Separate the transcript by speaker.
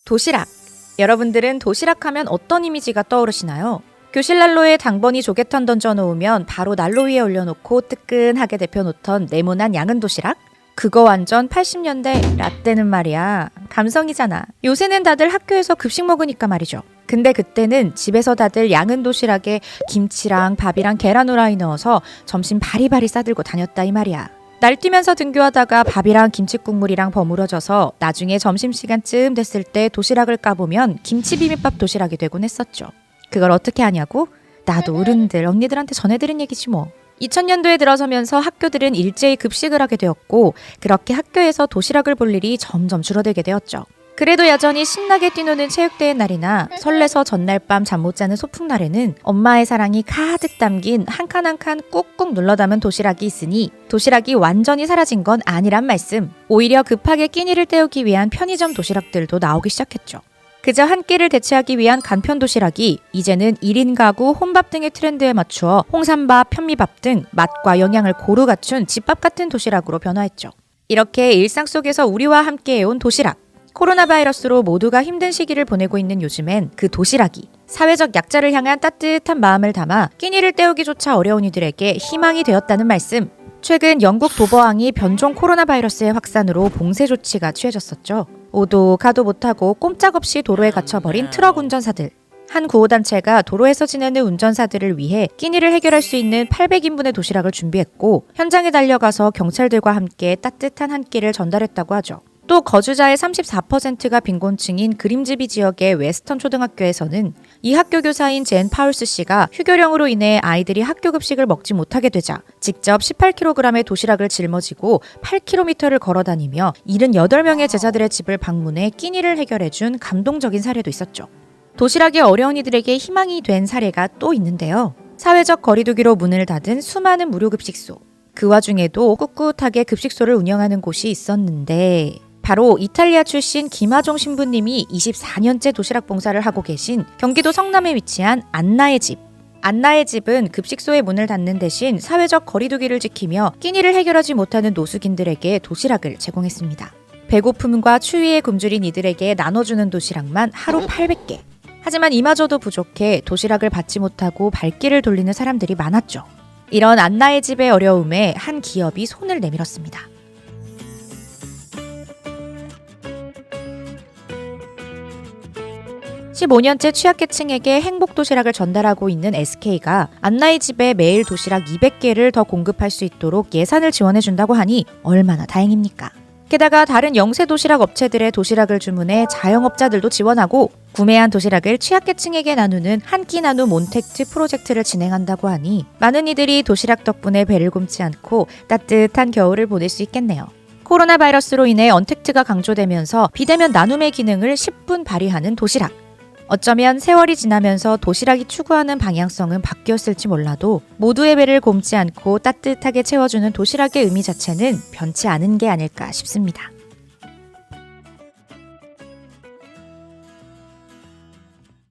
Speaker 1: 도시락. 여러분들은 도시락 하면 어떤 이미지가 떠오르시나요? 교실 난로에 당번이 조개탕 던져놓으면 바로 난로 위에 올려놓고 뜨끈하게 데펴놓던 네모난 양은 도시락? 그거 완전 80년대 라떼는 말이야. 감성이잖아. 요새는 다들 학교에서 급식 먹으니까 말이죠. 근데 그때는 집에서 다들 양은 도시락에 김치랑 밥이랑 계란 후라이 넣어서 점심 바리바리 싸들고 다녔다 이 말이야. 날뛰면서 등교하다가 밥이랑 김치국물이랑 버무려져서 나중에 점심시간쯤 됐을 때 도시락을 까보면 김치 비빔밥 도시락이 되곤 했었죠. 그걸 어떻게 하냐고? 나도 어른들, 언니들한테 전해들은 얘기지 뭐. 2000년도에 들어서면서 학교들은 일제히 급식을 하게 되었고 그렇게 학교에서 도시락을 볼 일이 점점 줄어들게 되었죠. 그래도 여전히 신나게 뛰노는 체육대회 날이나 설레서 전날 밤 잠 못 자는 소풍날에는 엄마의 사랑이 가득 담긴 한 칸 한 칸 꾹꾹 눌러 담은 도시락이 있으니 도시락이 완전히 사라진 건 아니란 말씀. 오히려 급하게 끼니를 때우기 위한 편의점 도시락들도 나오기 시작했죠. 그저 한 끼를 대체하기 위한 간편 도시락이 이제는 1인 가구, 혼밥 등의 트렌드에 맞추어 홍삼밥, 현미밥 등 맛과 영양을 고루 갖춘 집밥 같은 도시락으로 변화했죠. 이렇게 일상 속에서 우리와 함께 해온 도시락. 코로나 바이러스로 모두가 힘든 시기를 보내고 있는 요즘엔 그 도시락이 사회적 약자를 향한 따뜻한 마음을 담아 끼니를 때우기조차 어려운 이들에게 희망이 되었다는 말씀. 최근 영국 도버항이 변종 코로나 바이러스의 확산으로 봉쇄 조치가 취해졌었죠. 오도 가도 못하고 꼼짝없이 도로에 갇혀버린 트럭 운전사들. 한 구호단체가 도로에서 지내는 운전사들을 위해 끼니를 해결할 수 있는 800인분의 도시락을 준비했고 현장에 달려가서 경찰들과 함께 따뜻한 한 끼를 전달했다고 하죠. 또 거주자의 34%가 빈곤층인 그림즈비 지역의 웨스턴 초등학교에서는 이 학교 교사인 젠 파울스 씨가 휴교령으로 인해 아이들이 학교 급식을 먹지 못하게 되자 직접 18kg의 도시락을 짊어지고 8km를 걸어다니며 78명의 제자들의 집을 방문해 끼니를 해결해준 감동적인 사례도 있었죠. 도시락이 어려운 이들에게 희망이 된 사례가 또 있는데요. 사회적 거리두기로 문을 닫은 수많은 무료급식소. 그 와중에도 꿋꿋하게 급식소를 운영하는 곳이 있었는데 바로 이탈리아 출신 김하종 신부님이 24년째 도시락 봉사를 하고 계신 경기도 성남에 위치한 안나의 집. 안나의 집은 급식소의 문을 닫는 대신 사회적 거리두기를 지키며 끼니를 해결하지 못하는 노숙인들에게 도시락을 제공했습니다. 배고픔과 추위에 굶주린 이들에게 나눠주는 도시락만 하루 800개. 하지만 이마저도 부족해 도시락을 받지 못하고 발길을 돌리는 사람들이 많았죠. 이런 안나의 집의 어려움에 한 기업이 손을 내밀었습니다. 15년째 취약계층에게 행복도시락을 전달하고 있는 SK가 안나의 집에 매일 도시락 200개를 더 공급할 수 있도록 예산을 지원해준다고 하니 얼마나 다행입니까? 게다가 다른 영세 도시락 업체들의 도시락을 주문해 자영업자들도 지원하고 구매한 도시락을 취약계층에게 나누는 한 끼 나눔 몬택트 프로젝트를 진행한다고 하니 많은 이들이 도시락 덕분에 배를 굶지 않고 따뜻한 겨울을 보낼 수 있겠네요. 코로나 바이러스로 인해 언택트가 강조되면서 비대면 나눔의 기능을 10분 발휘하는 도시락. 어쩌면 세월이 지나면서 도시락이 추구하는 방향성은 바뀌었을지 몰라도 모두의 배를 곪지 않고 따뜻하게 채워주는 도시락의 의미 자체는 변치 않은 게 아닐까 싶습니다.